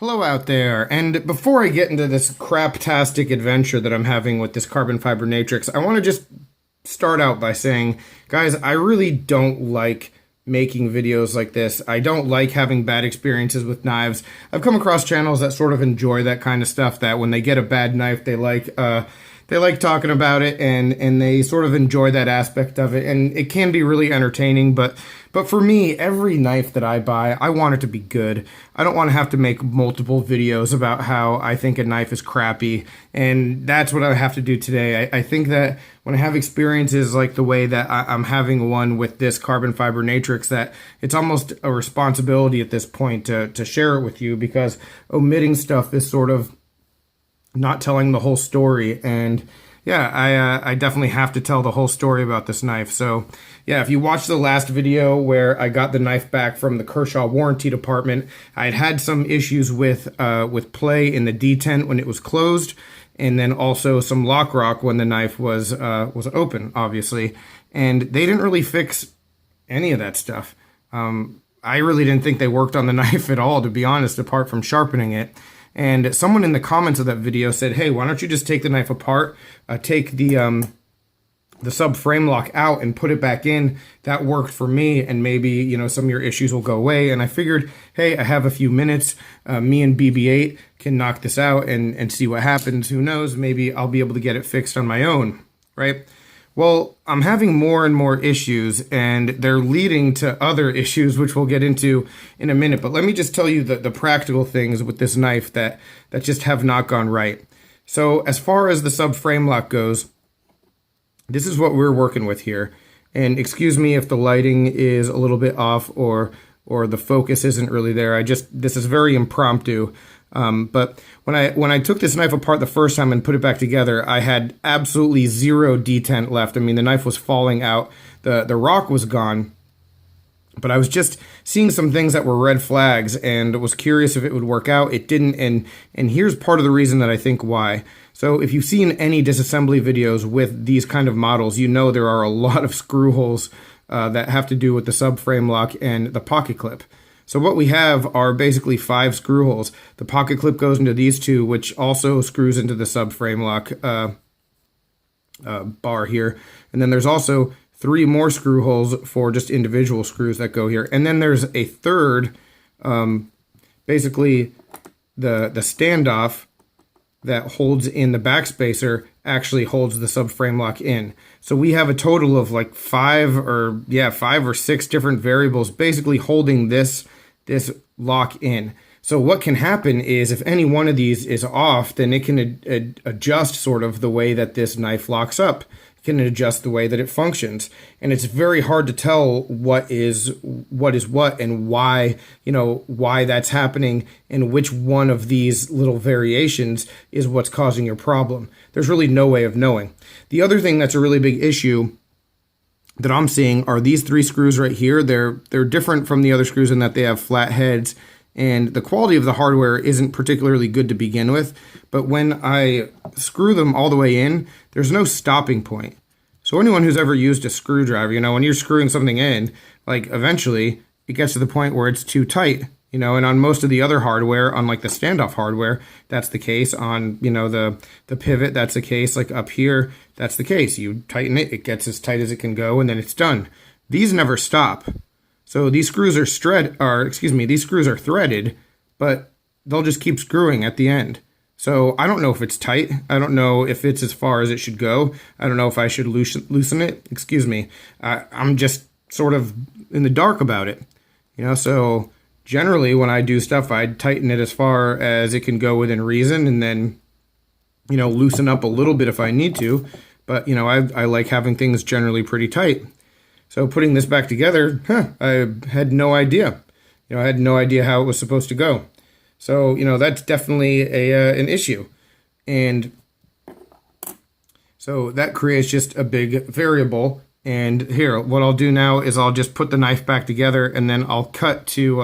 Hello out there, and before I get into this craptastic adventure that I'm having with this carbon fiber Natrix, I want to just start out by saying, guys, I really don't like making videos like this. I don't like having bad experiences with knives. I've come across channels that sort of enjoy that kind of stuff, that when they get a bad knife, they like talking about it, and they sort of enjoy that aspect of it, and it can be really entertaining. But for me, every knife that I buy, I want it to be good. I don't want to have to make multiple videos about how I think a knife is crappy, and that's what I have to do today. I think that when I have experiences like the way that I'm having one with this carbon fiber Natrix, that it's almost a responsibility at this point to share it with you, because omitting stuff is sort of not telling the whole story. And yeah, I definitely have to tell the whole story about this knife. So yeah, if you watched the last video where I got the knife back from the Kershaw warranty department, I had some issues with play in the detent when it was closed, and then also some lock rock when the knife was open, obviously. And they didn't really fix any of that stuff. I really didn't think they worked on the knife at all, to be honest, apart from sharpening it. And someone in the comments of that video said, hey, why don't you just take the knife apart, take the sub frame lock out and put it back in. That worked for me, and maybe, you know, some of your issues will go away. And I figured, hey, I have a few minutes. Me and BB-8 can knock this out and see what happens. Who knows? Maybe I'll be able to get it fixed on my own, right? Well, I'm having more and more issues, and they're leading to other issues, which we'll get into in a minute. But let me just tell you the practical things with this knife that just have not gone right. So as far as the sub frame lock goes, this is what we're working with here. And excuse me if the lighting is a little bit off or the focus isn't really there. This is very impromptu. But when I took this knife apart the first time and put it back together, I had absolutely zero detent left. I mean, the knife was falling out, the rock was gone, but I was just seeing some things that were red flags and was curious if it would work out. It didn't, and here's part of the reason that I think why. So if you've seen any disassembly videos with these kind of models, you know there are a lot of screw holes that have to do with the subframe lock and the pocket clip. So what we have are basically 5 screw holes. The pocket clip goes into these 2, which also screws into the subframe lock bar here. And then there's also 3 more screw holes for just individual screws that go here. And then there's a third, basically the standoff that holds in the backspacer actually holds the subframe lock in. So we have a total of like 5 or 6 different variables basically holding this lock in. So what can happen is if any one of these is off, then it can adjust sort of the way that this knife locks up. It can adjust the way that it functions. And it's very hard to tell what is what and why, why that's happening, and which one of these little variations is what's causing your problem. There's really no way of knowing. The other thing that's a really big issue that I'm seeing are these 3 screws right here. They're different from the other screws in that they have flat heads, and the quality of the hardware isn't particularly good to begin with. But when I screw them all the way in, there's no stopping point. So anyone who's ever used a screwdriver, when you're screwing something in, like eventually it gets to the point where it's too tight. And on most of the other hardware, on like the standoff hardware, that's the case. On, the pivot, that's the case. Like up here, that's the case. You tighten it, it gets as tight as it can go, and then it's done. These never stop. So these screws are these screws are threaded, but they'll just keep screwing at the end. So I don't know if it's tight. I don't know if it's as far as it should go. I don't know if I should loosen it. Excuse me. I'm just sort of in the dark about it. So generally, when I do stuff, I tighten it as far as it can go within reason, and then, loosen up a little bit if I need to. But, I like having things generally pretty tight. So putting this back together, I had no idea. I had no idea how it was supposed to go. So, that's definitely an issue. And so that creates just a big variable. And here, what I'll do now is I'll just put the knife back together, and then I'll cut to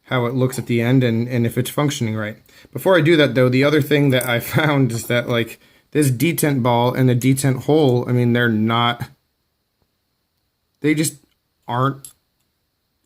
how it looks at the end, and if it's functioning right. Before I do that, though, the other thing that I found is that, like, this detent ball and the detent hole, I mean, they just aren't,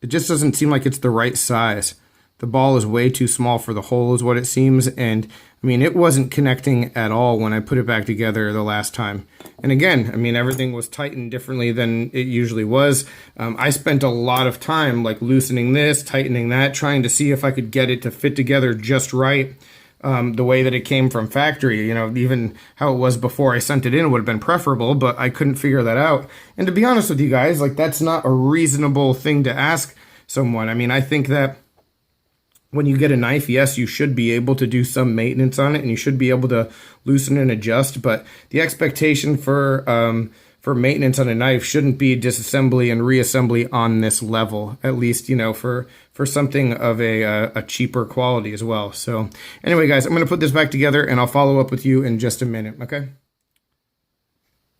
it just doesn't seem like it's the right size. the ball is way too small for the hole is what it seems. And I mean, it wasn't connecting at all when I put it back together the last time. And again, I mean, everything was tightened differently than it usually was. I spent a lot of time like loosening this, tightening that, trying to see if I could get it to fit together just right. The way that it came from factory, you know, even how it was before I sent it in would have been preferable, but I couldn't figure that out. And to be honest with you guys, like, that's not a reasonable thing to ask someone. I mean, I think that when you get a knife, yes, you should be able to do some maintenance on it and you should be able to loosen and adjust, but the expectation for maintenance on a knife shouldn't be disassembly and reassembly on this level, at least, you know, for something of a cheaper quality as well. So anyway, guys, I'm going to put this back together and I'll follow up with you in just a minute, okay?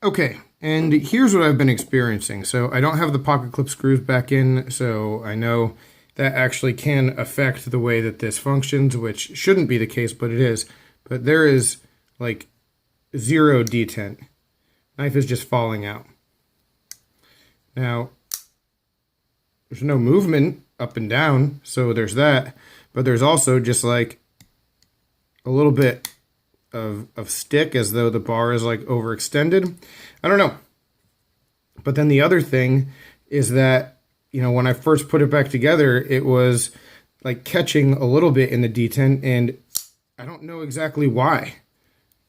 Okay, and here's what I've been experiencing. So I don't have the pocket clip screws back in, so I know that actually can affect the way that this functions, which shouldn't be the case, but it is. But there is like 0 detent. Knife is just falling out. Now, there's no movement up and down, so there's that. But there's also just like a little bit of stick as though the bar is like overextended. I don't know. But then the other thing is that, you know, when I first put it back together, it was like catching a little bit in the detent, and I don't know exactly why.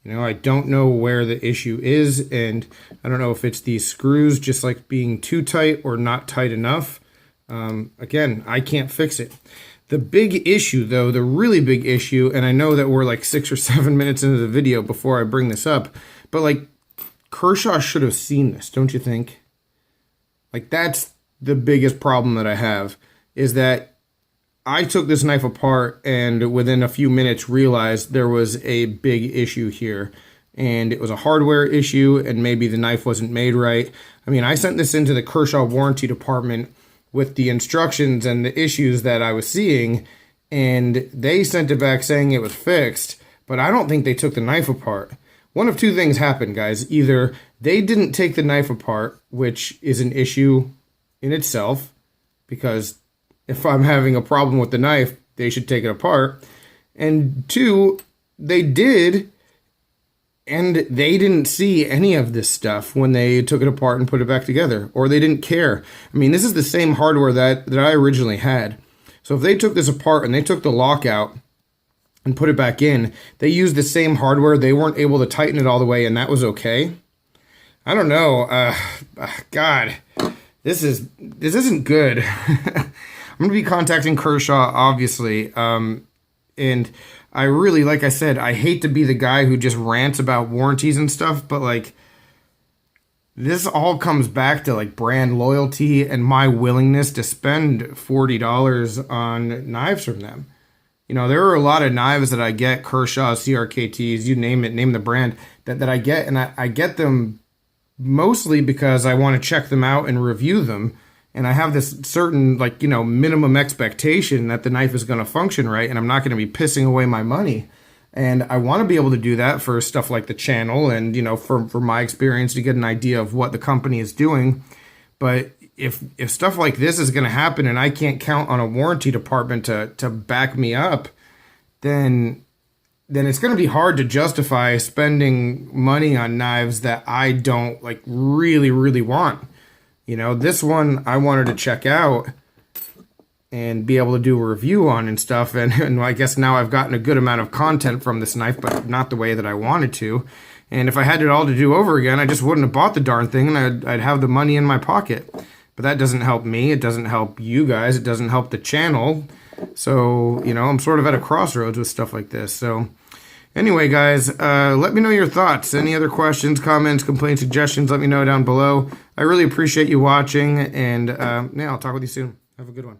You know, I don't know where the issue is, and I don't know if it's these screws just like being too tight or not tight enough. Again, I can't fix it. The big issue, though, the really big issue, and I know that we're like 6 or 7 minutes into the video before I bring this up, but like Kershaw should have seen this, don't you think? Like, that's the biggest problem that I have, is that I took this knife apart and within a few minutes realized there was a big issue here, and it was a hardware issue and maybe the knife wasn't made right. I mean, I sent this into the Kershaw warranty department with the instructions and the issues that I was seeing, and they sent it back saying it was fixed, but I don't think they took the knife apart. One of two things happened, guys. Either they didn't take the knife apart, which is an issue in itself, because if I'm having a problem with the knife, they should take it apart. And 2, they did, and they didn't see any of this stuff when they took it apart and put it back together, or they didn't care. I mean, this is the same hardware that I originally had. So if they took this apart and they took the lock out and put it back in, they used the same hardware, they weren't able to tighten it all the way, and that was okay. I don't know. God, this isn't good. I'm going to be contacting Kershaw, obviously, and I really, like I said, I hate to be the guy who just rants about warranties and stuff, but like, this all comes back to like brand loyalty and my willingness to spend $40 on knives from them. You know, there are a lot of knives that I get, Kershaw, CRKTs, you name it, name the brand, that I get, and I get them mostly because I want to check them out and review them. And I have this certain, like, you know, minimum expectation that the knife is going to function right, and I'm not going to be pissing away my money. And I want to be able to do that for stuff like the channel and, you know, for my experience, to get an idea of what the company is doing. But if stuff like this is going to happen and I can't count on a warranty department to back me up, then it's going to be hard to justify spending money on knives that I don't, like, really, really want. You know, this one I wanted to check out and be able to do a review on and stuff. And I guess now I've gotten a good amount of content from this knife, but not the way that I wanted to. And if I had it all to do over again, I just wouldn't have bought the darn thing, and I'd have the money in my pocket. But that doesn't help me. It doesn't help you guys. It doesn't help the channel. So, you know, I'm sort of at a crossroads with stuff like this. So anyway, guys, let me know your thoughts. Any other questions, comments, complaints, suggestions, let me know down below. I really appreciate you watching, and yeah, I'll talk with you soon. Have a good one.